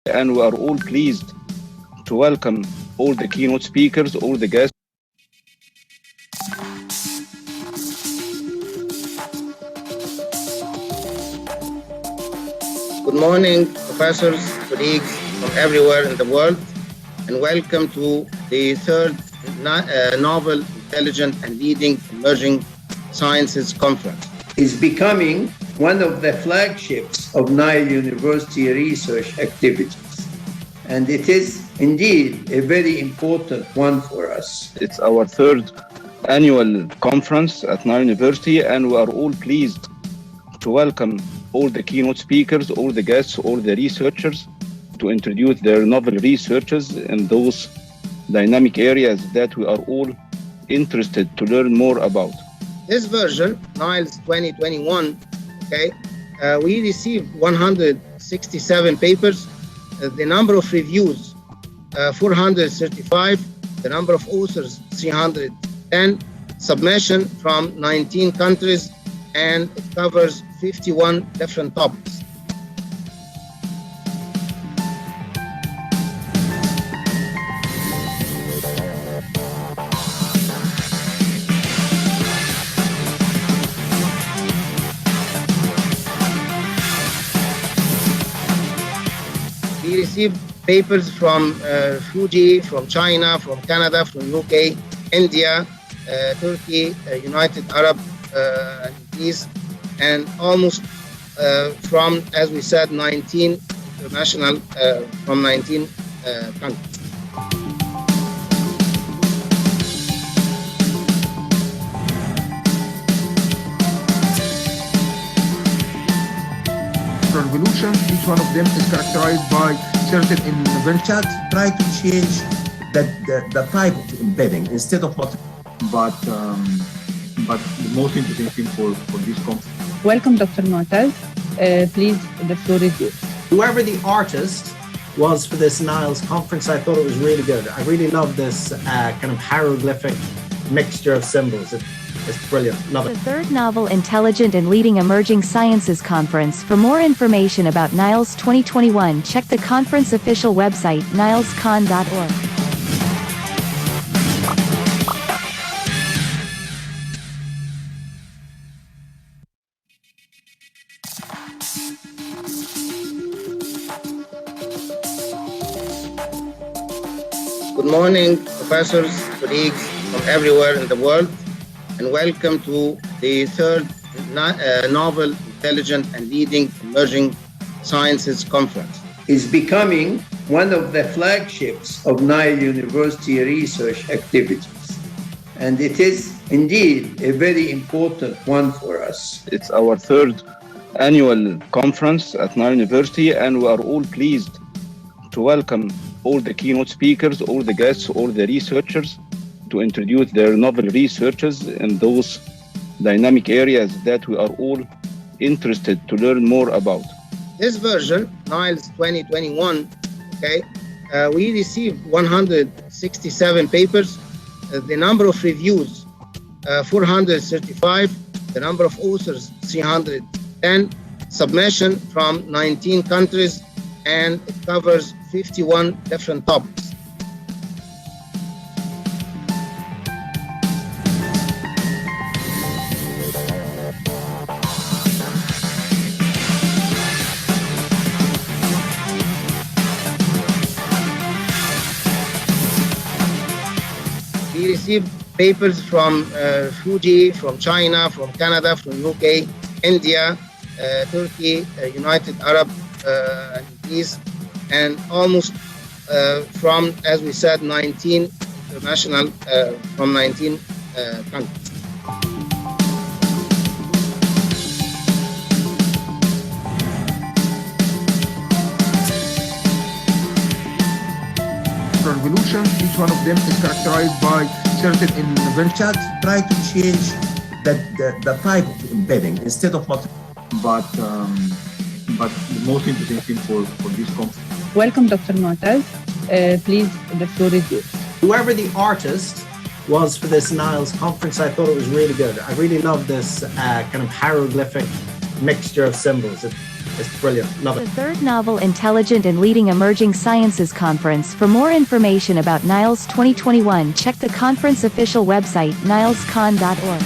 And we are all pleased to welcome all the keynote speakers, all the guests. Good morning, professors, colleagues from everywhere in the world, and welcome to the third Novel, Intelligent, and Leading Emerging Sciences Conference. Is becoming one of the flagships of Nile University research activities. And it is indeed a very important one for us. It's our third annual conference at Nile University, and we are all pleased to welcome all the keynote speakers, all the guests, all the researchers to introduce their novel researches in those dynamic areas that we are all interested to learn more about. This version, NILES2021, we received 167 papers, the number of reviews, 435, the number of authors, 310, submission from 19 countries, and it covers 51 different topics. We received papers from Fuji, from China, from Canada, from UK, India, Turkey, United Arab Emirates, and almost from, as we said, 19 international, from 19 countries. Revolution, each one of them is characterized by certain inventions. Try to change the type of embedding instead of what. But the most interesting thing for this conference. Welcome, Dr. Mu'taz. Please, the floor is yours. Whoever the artist was for this NILES conference, I thought it was really good. I really love this kind of hieroglyphic mixture of symbols. It's brilliant. Love it. The third Novel, Intelligent, and Leading Emerging Sciences Conference. For more information about NILES 2021, check the conference official website, nilescon.org. Good morning, professors, colleagues from everywhere in the world, and welcome to the third Novel, Intelligent, and Leading Emerging Sciences Conference. Is becoming one of the flagships of Nile University research activities. And it is indeed a very important one for us. It's our third annual conference at Nile University, and we are all pleased to welcome all the keynote speakers, all the guests, all the researchers to introduce their novel researches in those dynamic areas that we are all interested to learn more about. This version, NILES2021, we received 167 papers, the number of reviews, 435, the number of authors, 310, submission from 19 countries, and it covers 51 different topics. We received papers from Fuji, from China, from Canada, from UK, India, Turkey, United Arab Emirates, and almost from, as we said, 19 international, from 19 countries. Revolution, each one of them is characterized by certain inventions. Try to change the type of embedding instead of what. But the most interesting thing for this conference. Welcome, Dr. Mu'taz. Please, the floor is yours. Whoever the artist was for this NILES conference, I thought it was really good. I really love this kind of hieroglyphic mixture of symbols. It's brilliant. Love it. The third novel Intelligent and Leading Emerging Sciences Conference. For more information about NILES 2021, check the conference official website, nilescon.org.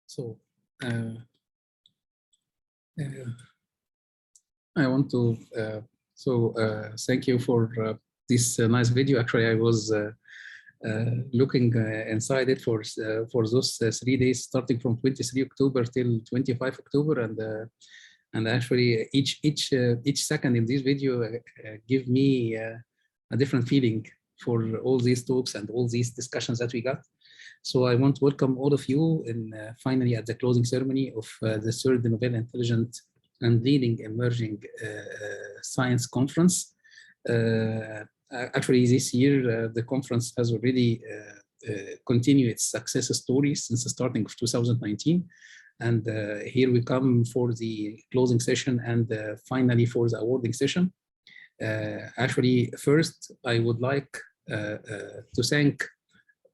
So, I want to thank you for this nice video. Actually, I was looking inside it for those 3 days, starting from 23 October till 25 October, and actually each second in this video give me a different feeling for all these talks and all these discussions that we got. So I want to welcome all of you in finally at the closing ceremony of the third Nobel Intelligent and Leading Emerging Science Conference. Actually, this year the conference has already continued its success story since the starting of 2019. And here we come for the closing session and finally for the awarding session. Actually, first, I would like to thank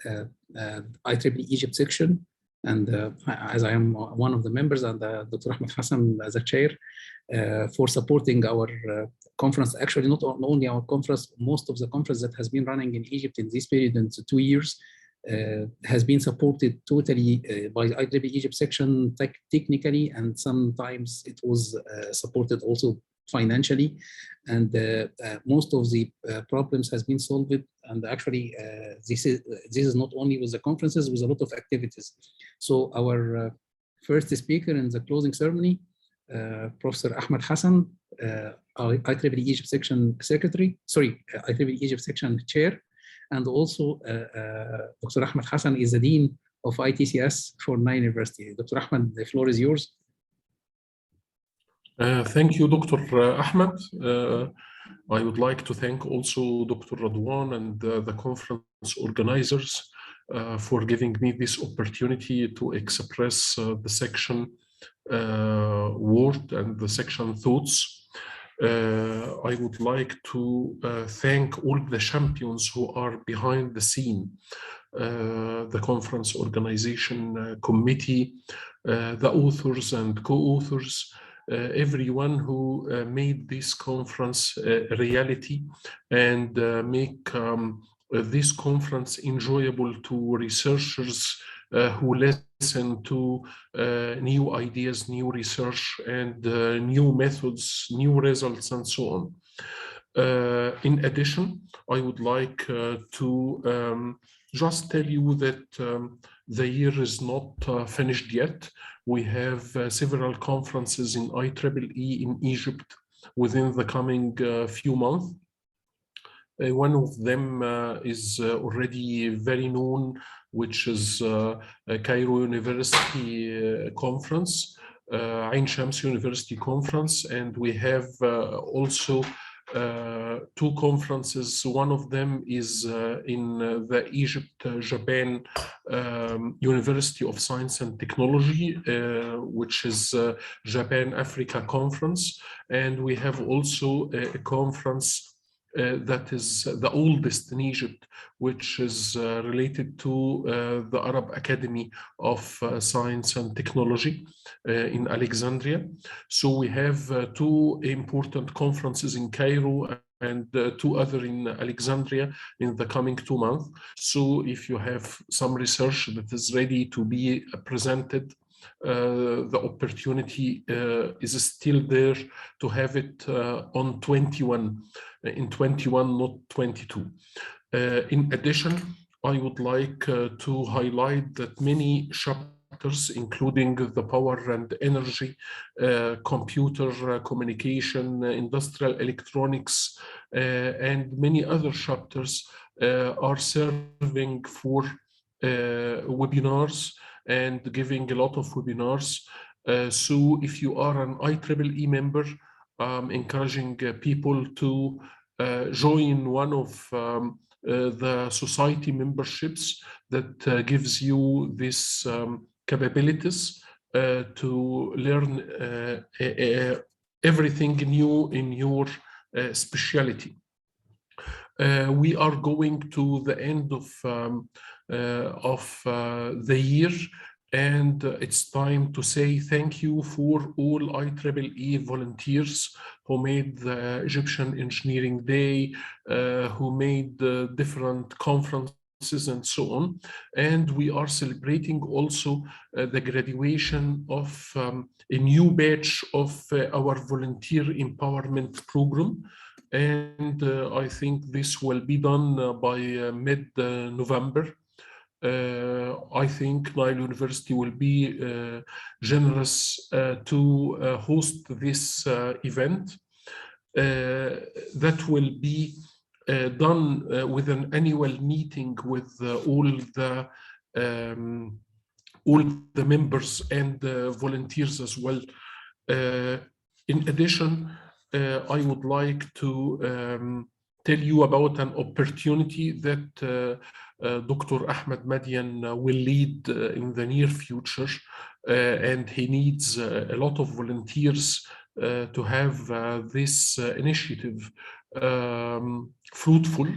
IEEE Egypt section, and as I am one of the members, and Dr. Ahmed Hassan as a chair, for supporting our conference. Actually, not only our conference, most of the conference that has been running in Egypt in this period, in 2 years, has been supported totally by IEEE Egypt section technically, and sometimes it was supported also financially, and most of the problems has been solved. And actually, this is not only with the conferences, with a lot of activities. So our first speaker in the closing ceremony, Professor Ahmed Hassan, IEEE Egypt section secretary, IEEE Egypt section chair, and also Dr. Ahmed Hassan is the dean of ITCS for NILE University. Dr. Ahmed, the floor is yours. Thank you, Dr. Ahmed. I would like to thank also Dr. Radwan and the conference organizers for giving me this opportunity to express the section word and the section thoughts. I would like to thank all the champions who are behind the scene, the conference organization committee, the authors and co-authors, everyone who made this conference a reality and make this conference enjoyable to researchers who listen to new ideas, new research, and new methods, new results, and so on. In addition, I would like to just tell you that the year is not finished yet. We have several conferences in IEEE in Egypt within the coming few months. One of them is already very known, which is Cairo University Conference, Ain Shams University Conference, and we have also two conferences. One of them is in the Egypt-Japan University of Science and Technology, which is Japan-Africa Conference. And we have also a conference that is the oldest in Egypt, which is related to the Arab Academy of Science and Technology in Alexandria. So we have two important conferences in Cairo and two other in Alexandria in the coming 2 months. So if you have some research that is ready to be presented, the opportunity is still there to have it on 21, in 21, not 22. In addition, I would like to highlight that many chapters, including the power and energy, computer communication, industrial electronics, and many other chapters are serving for webinars and giving a lot of webinars. So if you are an IEEE member, encouraging people to join one of the society memberships that gives you this capabilities to learn everything new in your specialty. We are going to the end of the year, and it's time to say thank you for all IEEE volunteers who made the Egyptian Engineering Day, who made different conferences and so on. And we are celebrating also the graduation of a new batch of our volunteer empowerment program. And I think this will be done by mid-November. I think Nile University will be generous to host this event. That will be done with an annual meeting with all the members and volunteers as well. In addition, I would like to tell you about an opportunity that Dr. Ahmed Madian will lead in the near future, and he needs a lot of volunteers to have this initiative fruitful.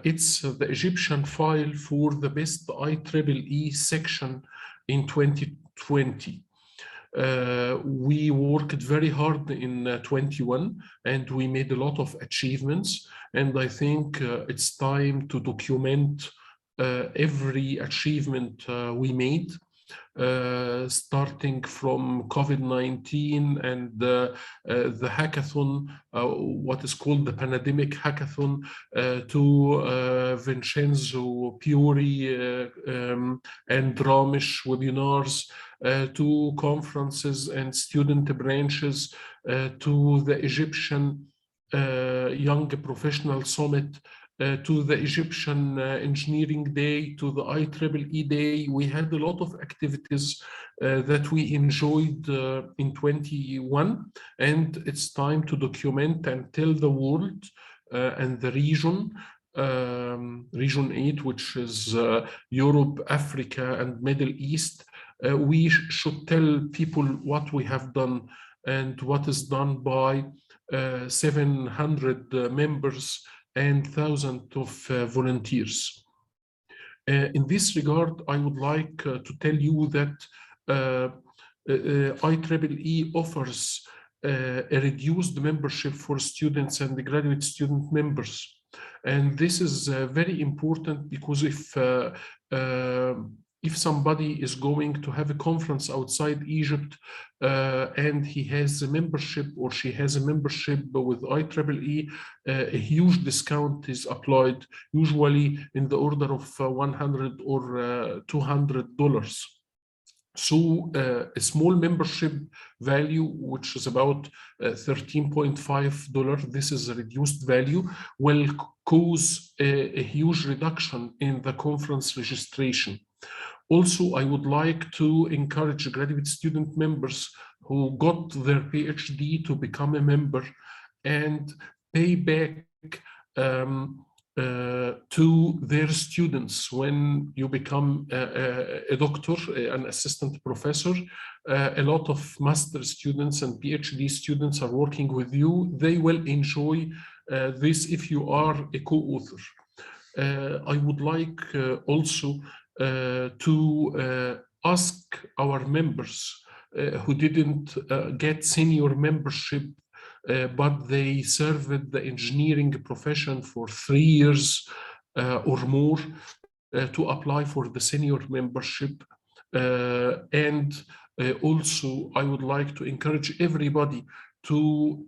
It's the Egyptian file for the best IEEE section in 2020. We worked very hard in 21 and we made a lot of achievements, and I think it's time to document every achievement we made, starting from COVID-19 and the hackathon, what is called the pandemic hackathon, to Vincenzo Piori and Ramesh webinars, to conferences and student branches, to the Egyptian Young Professional Summit, to the Egyptian Engineering Day, to the IEEE Day. We had a lot of activities that we enjoyed in 21, and it's time to document and tell the world and the region, Region 8, which is Europe, Africa, and Middle East. We should tell people what we have done and what is done by 700 members and thousands of volunteers. In this regard, I would like to tell you that IEEE offers a reduced membership for students and graduate student members. And this is very important because if somebody is going to have a conference outside Egypt and he has a membership or she has a membership with IEEE, a huge discount is applied, usually in the order of $100 or $200. So a small membership value, which is about $13.5, this is a reduced value, will cause a huge reduction in the conference registration. Also, I would like to encourage graduate student members who got their PhD to become a member and pay back to their students when you become a doctor, an assistant professor. A lot of master students and PhD students are working with you. They will enjoy this if you are a co-author. I would like also to ask our members who didn't get senior membership, but they served the engineering profession for 3 years or more, to apply for the senior membership. And also, I would like to encourage everybody to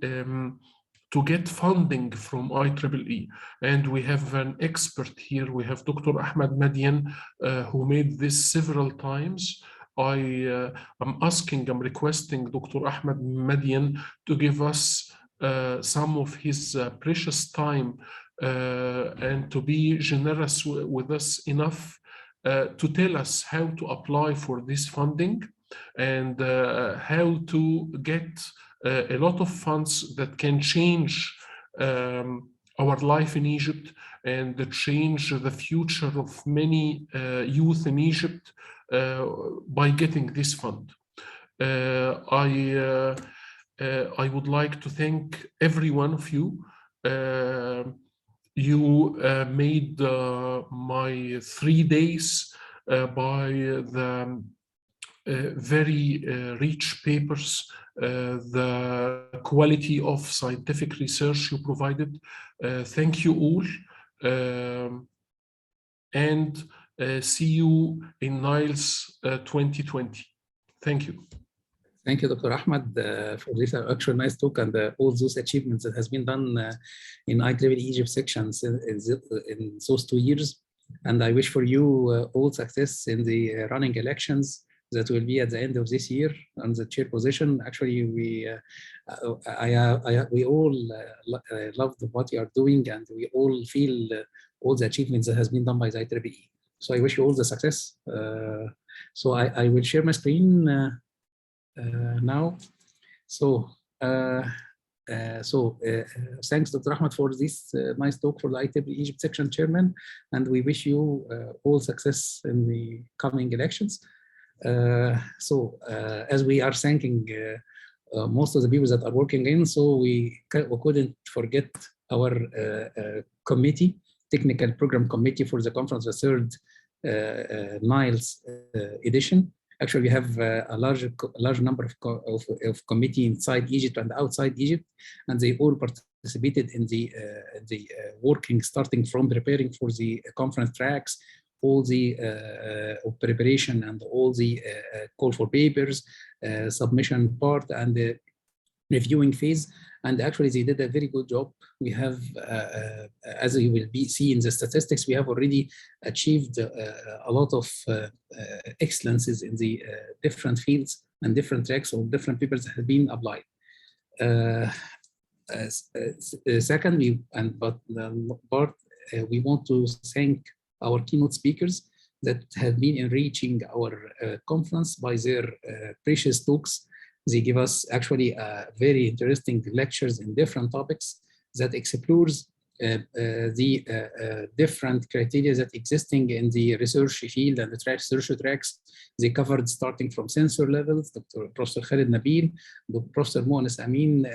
get funding from IEEE. And we have an expert here. We have Dr. Ahmed Madian, who made this several times. I'm requesting Dr. Ahmed Madian to give us some of his precious time and to be generous with us enough to tell us how to apply for this funding and how to get a lot of funds that can change our life in Egypt and change the future of many youth in Egypt by getting this fund. I would like to thank every one of you you made my 3 days by the very rich papers, the quality of scientific research you provided. Thank you all, and see you in NILES 2020. Thank you. Thank you, Dr. Ahmed, for this actual nice talk and all those achievements that has been done in IEEE Egypt sections in those 2 years. And I wish for you all success in the running elections that will be at the end of this year on the chair position. Actually, we all love what you are doing, and we all feel all the achievements that has been done by the IEEE. So I wish you all the success. So I will share my screen now. So thanks, Dr. Ahmed, for this nice talk for the IEEE Egypt section chairman, and we wish you all success in the coming elections. As we are thanking most of the people that are working in, so we couldn't forget our committee, technical program committee for the conference, the third NILES edition. Actually, we have a large number of committee inside Egypt and outside Egypt, and they all participated in the working, starting from preparing for the conference tracks, all the preparation and all the call for papers, submission part, and the reviewing phase. And actually, they did a very good job. We have, as you will see in the statistics, we have already achieved a lot of excellences in the different fields and different tracks or different papers that have been applied. Secondly, we want to thank our keynote speakers that have been enriching our conference by their precious talks. They give us actually very interesting lectures in different topics that explores the different criteria that existing in the research field and the research tracks. They covered starting from sensor levels, Professor Khalid Nabil, Professor Moanis Amin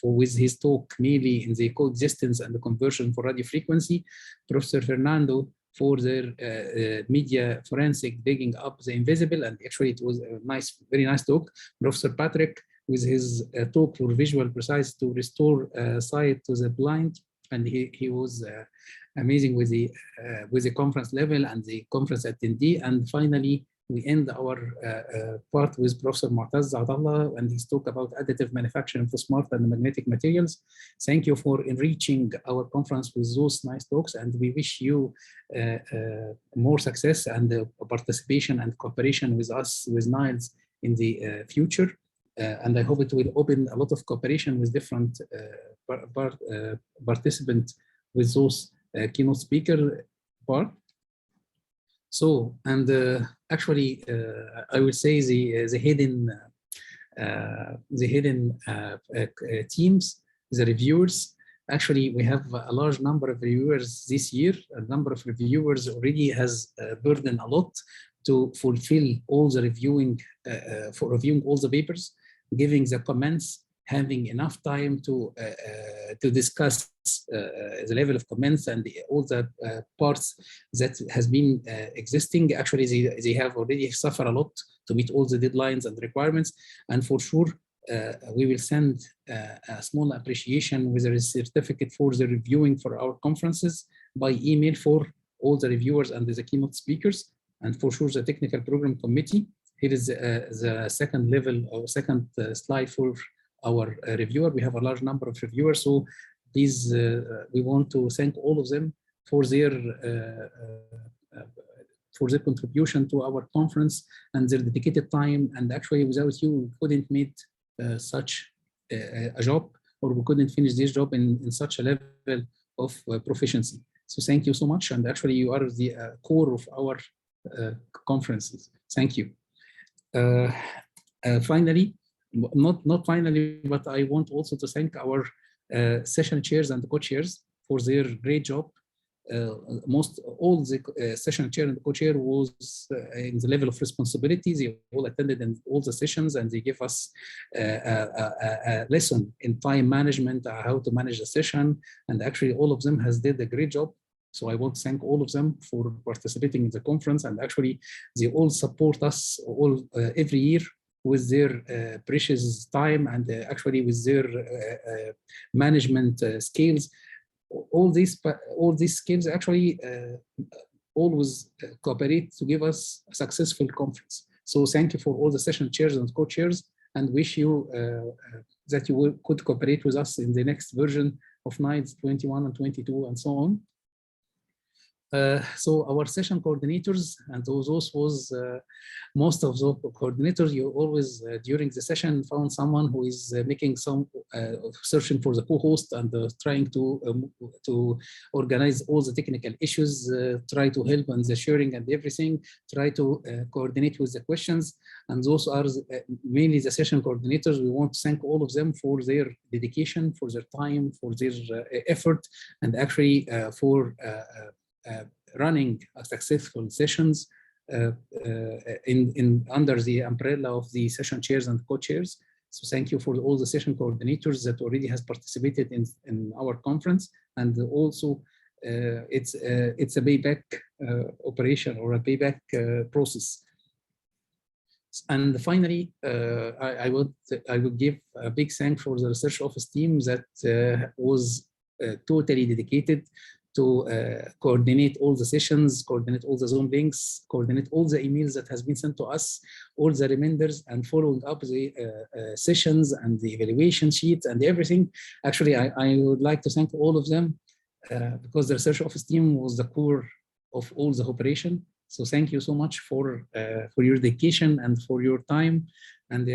with his talk mainly in the coexistence and the conversion for radio frequency, Professor Fernando for their media forensic digging up the invisible, and actually it was a nice, very nice talk. Professor Patrick with his talk for visual precise to restore sight to the blind, and he was amazing with the conference level and the conference attendee. And finally, we end our part with Professor Mu'taz Adallah and his talk about additive manufacturing for smart and magnetic materials. Thank you for enriching our conference with those nice talks, and we wish you more success and participation and cooperation with us, with NILES, in the future. And I hope it will open a lot of cooperation with different participants with those keynote speaker part. So, and actually, I would say the hidden teams, the reviewers. Actually, we have a large number of reviewers this year. A number of reviewers already has burdened a lot to fulfill all the reviewing, for reviewing all the papers, giving the comments, having enough time to discuss the level of comments and all the parts that has been existing. Actually, they have already suffered a lot to meet all the deadlines and requirements. And for sure, we will send a small appreciation with a certificate for the reviewing for our conferences by email for all the reviewers and the keynote speakers. And for sure, the technical program committee. Here is the second level or second slide for our reviewer. We have a large number of reviewers, so please, we want to thank all of them for their contribution to our conference and their dedicated time. And actually, without you, we couldn't make such a job, or we couldn't finish this job in such a level of proficiency. So thank you so much. And actually, you are the core of our conferences. Thank you. Finally, not finally, but I want also to thank our session chairs and co-chairs for their great job most all the session chair and co-chair was in the level of responsibility. They all attended in all the sessions, and they gave us a lesson in time management, how to manage the session. And actually, all of them has did a great job. So I want to thank all of them for participating in the conference. And actually, they all support us all every year with their precious time and actually with their management skills. All these skills actually always cooperate to give us a successful conference. So thank you for all the session chairs and co-chairs, and wish you that you could cooperate with us in the next version of NILES 21 and 22 and so on. So our session coordinators, and those was most of the coordinators, you always during the session found someone who is making some searching for the co-host and trying to organize all the technical issues, try to help on the sharing and everything, try to coordinate with the questions. And those are mainly the session coordinators. We want to thank all of them for their dedication, for their time, for their effort, and actually for running successful sessions under the umbrella of the session chairs and co-chairs. So thank you for all the session coordinators that already has participated in our conference. And also it's a payback operation or a payback process. And finally, I would give a big thank for the research office team that was totally dedicated to coordinate all the sessions, coordinate all the Zoom links, coordinate all the emails that has been sent to us, all the reminders, and following up the sessions and the evaluation sheets and everything. Actually, I would like to thank all of them because the research office team was the core of all the operation. So thank you so much for your dedication and for your time. And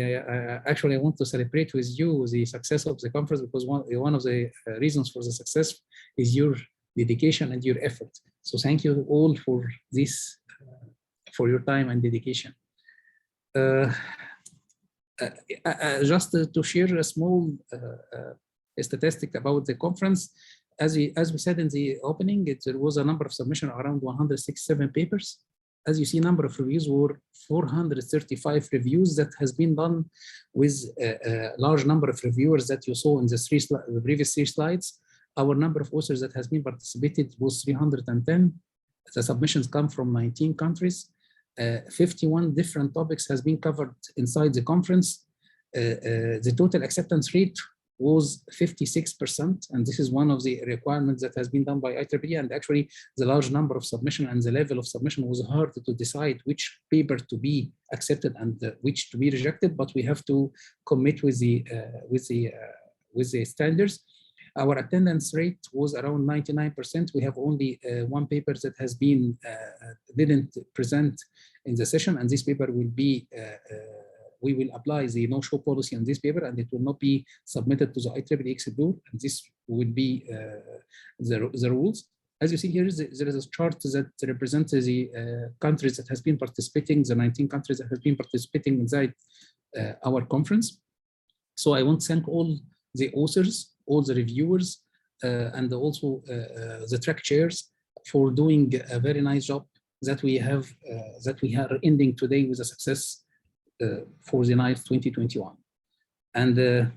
actually, I want to celebrate with you the success of the conference, because one of the reasons for the success is your dedication and your effort. So thank you all for this, for your time and dedication. Just to share a small statistic about the conference, as we said in the opening, there was a number of submissions around 167 papers. As you see, number of reviews were 435 reviews that has been done with a large number of reviewers that you saw in the previous 3 slides. Our number of authors that has been participated was 310. The submissions come from 19 countries. 51 different topics has been covered inside the conference. The total acceptance rate was 56%, and this is one of the requirements that has been done by IEEE. And actually, the large number of submission and the level of submission was hard to decide which paper to be accepted and which to be rejected. But we have to commit with the standards. Our attendance rate was around 99%. We have only one paper that has been didn't present in the session, and this paper will be we will apply the no-show policy on this paper, and it will not be submitted to the IEEE Exedur, and this will be the rules. As you see here, there is a chart that represents the countries that has been participating, the 19 countries that have been participating inside our conference. So I want to thank all the authors, all the reviewers, and also the track chairs for doing a very nice job that we are ending today with a success for the NILES 2021. And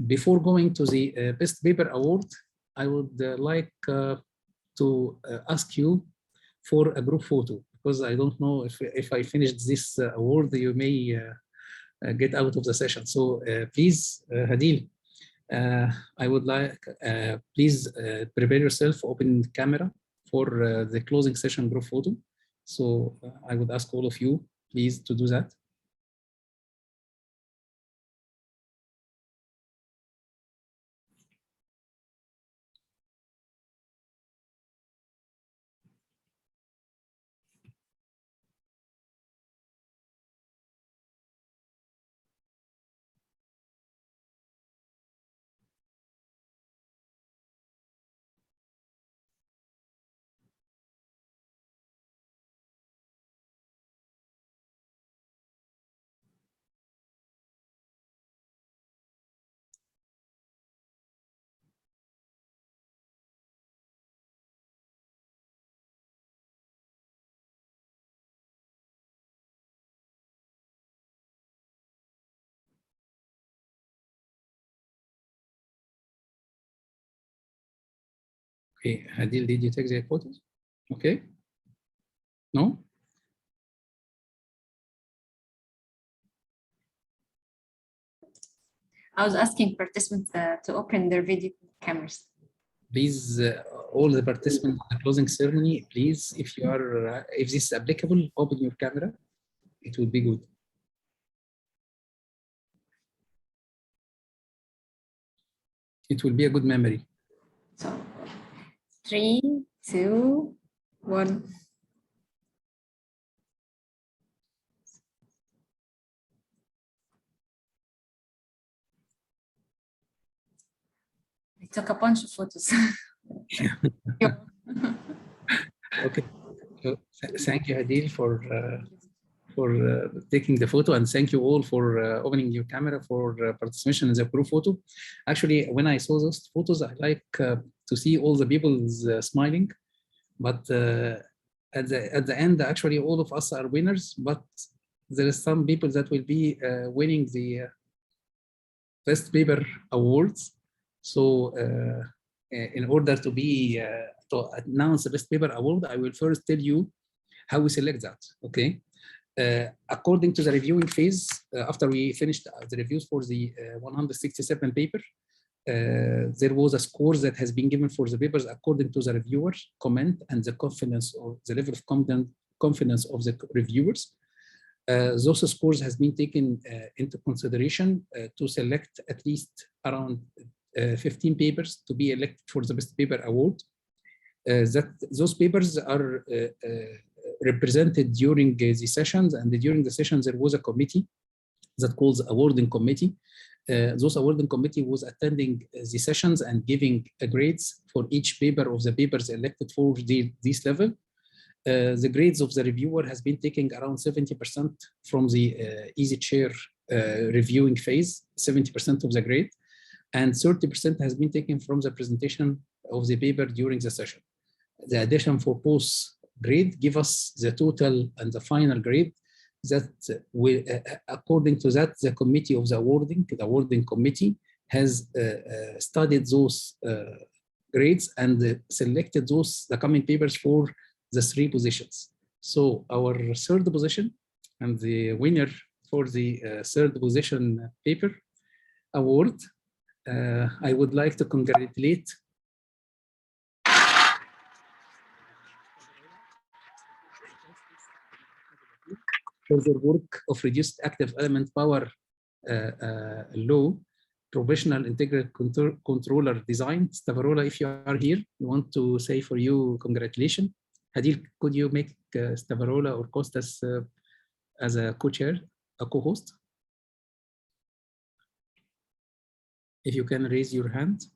before going to the Best Paper Award, I would like to ask you for a group photo, because I don't know if I finished this award, you may get out of the session. So please, Hadil, I would like, please prepare yourself, open camera for the closing session group photo. So I would ask all of you, please, to do that. Okay, Adil, did you take the photos? Okay. No? I was asking participants to open their video cameras. Please, all the participants in the closing ceremony, please, if you are, if this is applicable, open your camera. It would be good. It will be a good memory. So, 3, 2, 1. I took a bunch of photos. Okay. So, thank you, Adil, for taking the photo, and thank you all for opening your camera for participation in the group photo. Actually, when I saw those photos, I like to see all the people smiling, but at the end, actually, all of us are winners, but there is some people that will be winning the best paper awards. So in order to be to announce the best paper award, I will first tell you how we select that. Okay. According to the reviewing phase, after we finished the reviews for the 167 paper, there was a score that has been given for the papers according to the reviewer's comment and the confidence or the level of confidence of the reviewers. Those scores has been taken into consideration to select at least around 15 papers to be elected for the best paper award. Those papers are represented during the sessions, and during the sessions there was a committee that calls awarding committee. Those awarding committee was attending the sessions and giving grades for each paper of the papers elected for this level. The grades of the reviewer has been taking around 70% from the easy chair reviewing phase, 70% of the grade, and 30% has been taken from the presentation of the paper during the session. The addition for post grade give us the total and the final grade that will, according to that, the committee of the awarding committee has studied those grades and selected the coming papers for the 3 positions. So our third position and the winner for the third position paper award, I would like to congratulate for their work of reduced active element power law, professional integral controller design. Stavarola, if you are here, we want to say for you congratulations. Adil, could you make Stavarola or Kostas as a co-chair, a co-host? If you can raise your hand.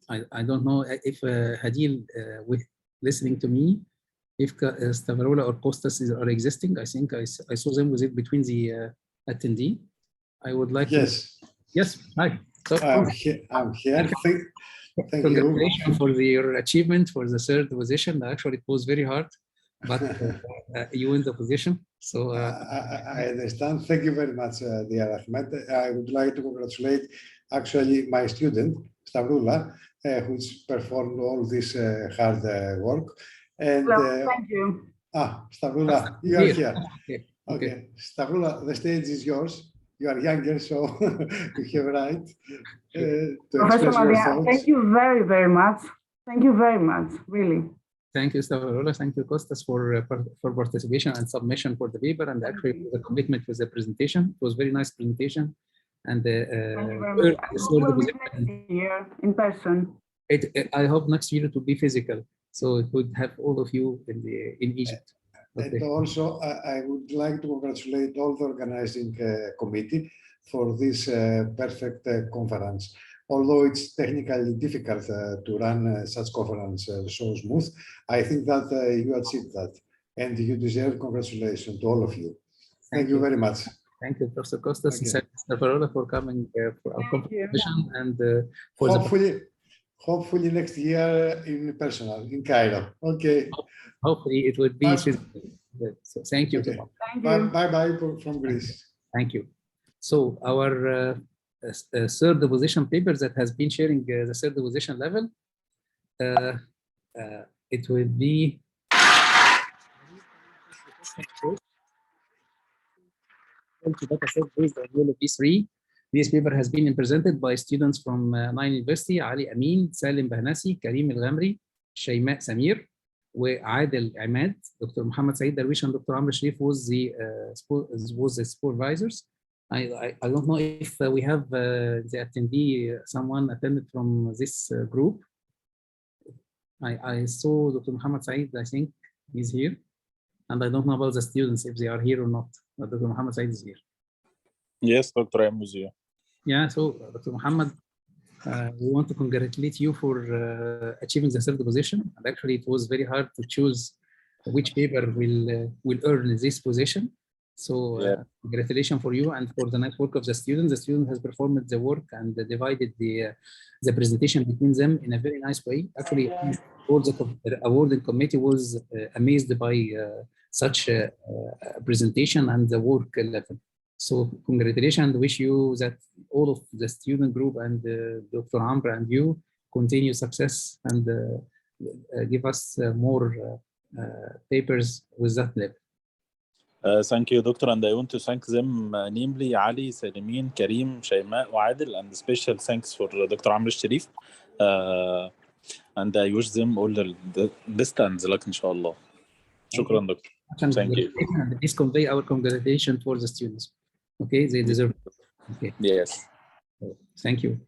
I don't know if Adil, with listening to me, if Stavarola or Kostas are existing. I think I saw them with it between the attendee. I would like to. Yes, hi. So, I'm here. Thank congratulations you for your achievement for the third position. Actually, it was very hard, but you win the position. So I understand. Thank you very much, dear Ahmed. I would like to congratulate actually my student, Stavroula, who's performed all this hard work. And thank you. Stavroula, you are here. Okay. Stavroula, the stage is yours. You are younger, so you have right to Professor express your Maria, thoughts. thank you very, very much. Thank you very much, really. Thank you, Stavarola. Thank you, Kostas, for participation and submission for the paper, and actually for the commitment with the presentation. It was a very nice presentation. And thank you very much. We'll meet next year in person. I hope next year it will be physical, so it would have all of you in Egypt. Okay. And also, I would like to congratulate all the organizing committee for this perfect conference. Although it's technically difficult to run such conference so smooth, I think that you achieved that, and you deserve congratulations to all of you. Thank you very much. Thank you, Professor Kostas and Stavarola, for coming for our competition and for hopefully next year in personal in Cairo. Okay. Hopefully it would be. So thank you. Okay. Bye bye from Greece. Thank you. So our third position paper that has been sharing the third position level. It will be data set based on ULP3. This paper has been presented by students from NILE University: Ali Amin, Salim Bahnasi, Karim Al-Ghamri, Shayma Samir, وعادل عماد. Dr. Muhammad Saeed Darwish and Dr. Amr Sharif was the supervisors. I don't know if we have the attendee, someone attended from this group. I saw Dr. Muhammad Saeed, I think he's here. And I don't know about the students, if they are here or not. But Dr. Muhammad Saeed is here. Yes, Dr. I'm with you. Yeah, so Dr. Muhammad, we want to congratulate you for achieving the third position. And actually, it was very hard to choose which paper will earn this position. So congratulations for you and for the nice work of the students. The student has performed the work and divided the presentation between them in a very nice way. Actually, all the awarding committee was amazed by such a presentation and the work level. So congratulations, and wish you that all of the student group and Dr. Amr and you continue success and give us more papers with that level. Thank you, Doctor, and I want to thank them namely Ali, Salimin, Karim, Shayma, Adil, and special thanks for Dr. Amr Sharif. And I wish them all the best and the luck, inshallah. Shukran, Doctor. Thank you. And please convey our congratulations for the students. Okay, they deserve it. Okay. Yes. Thank you.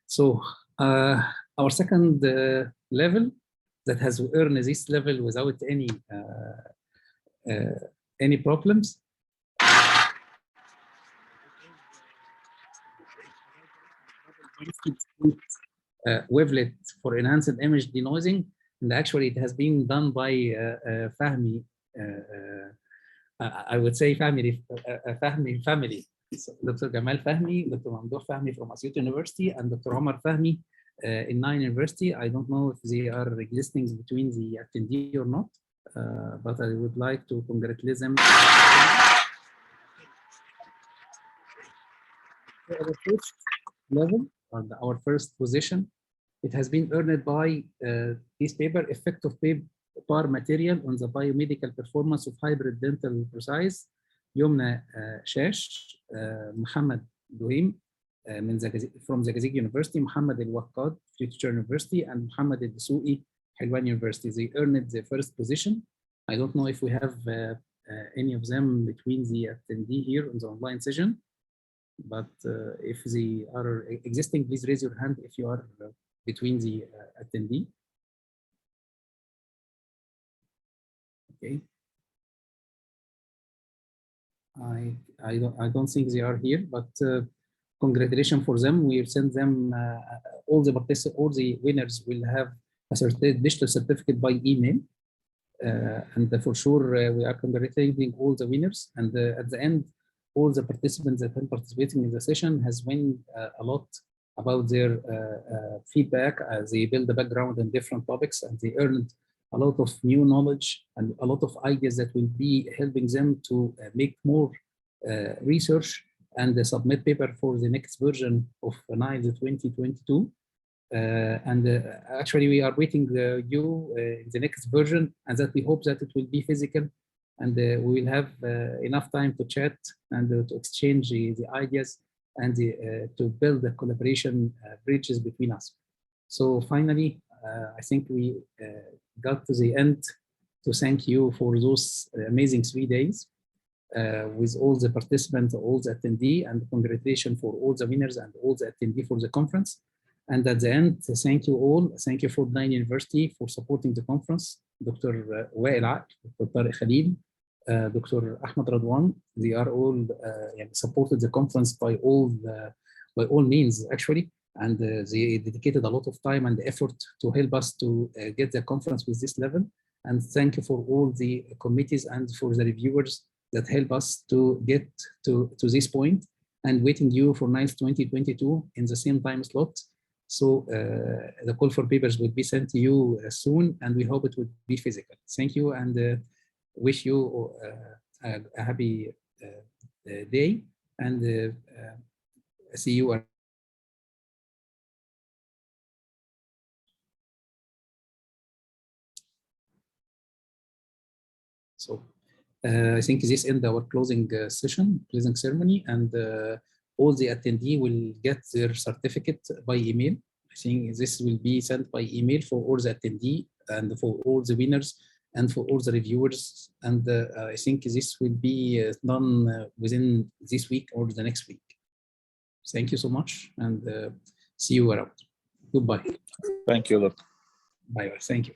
So our second level that has earned this level without any problems. Wavelet for enhanced image denoising, and actually it has been done by Fahmi. I would say family. So Dr. Gamal Fahmi, Dr. Mamdouh Fahmi from Asyut University, and Dr. Omar Fahmi in NILE University. I don't know if they are existing between the attendee or not, but I would like to congratulate them. Our first level, and our first position, it has been earned by this paper, Effect of PAR Material on the Biomedical Performance of Hybrid Dental Prostheses, Yomna Shash, Muhammad Douim from Zagazig University, Muhammad Al-Waqqad, Future University, and Muhammad Al-Dasu'i, Helwan University. They earned the first position. I don't know if we have any of them between the attendee here on the online session, but if they are existing, please raise your hand if you are between the attendee. Okay. I don't think they are here, but congratulations for them. We send them all the winners will have a digital certificate by email, and for sure we are congratulating all the winners. And at the end, all the participants that are participating in the session has won a lot about their feedback as they build a background in different topics, and they earned a lot of new knowledge and a lot of ideas that will be helping them to make more research and submit paper for the next version of NILES 2022. Actually, we are waiting you in the next version, and that we hope that it will be physical, and we will have enough time to chat and to exchange the ideas and to build the collaboration bridges between us. So finally, I think we got to the end to thank you for those amazing 3 days with all the participants, all the attendees, and congratulations for all the winners and all the attendees for the conference. And at the end, thank you all. Thank you for NILE University for supporting the conference. Dr. Wael Aql, Dr. Tariq Khalil, Dr. Ahmed Radwan, they are all supported the conference by all means actually, and they dedicated a lot of time and effort to help us to get the conference with this level. And thank you for all the committees and for the reviewers that help us to get to this point, and waiting you for NILES 2022 in the same time slot. So the call for papers will be sent to you soon, and we hope it will be physical. Thank you, and wish you a happy day, and see you So I think this ends our closing session, closing ceremony, and all the attendee will get their certificate by email. I think this will be sent by email for all the attendee and for all the winners and for all the reviewers. And I think this will be done within this week or the next week. Thank you so much, and see you around. Goodbye. Thank you, Doctor. Bye. Thank you.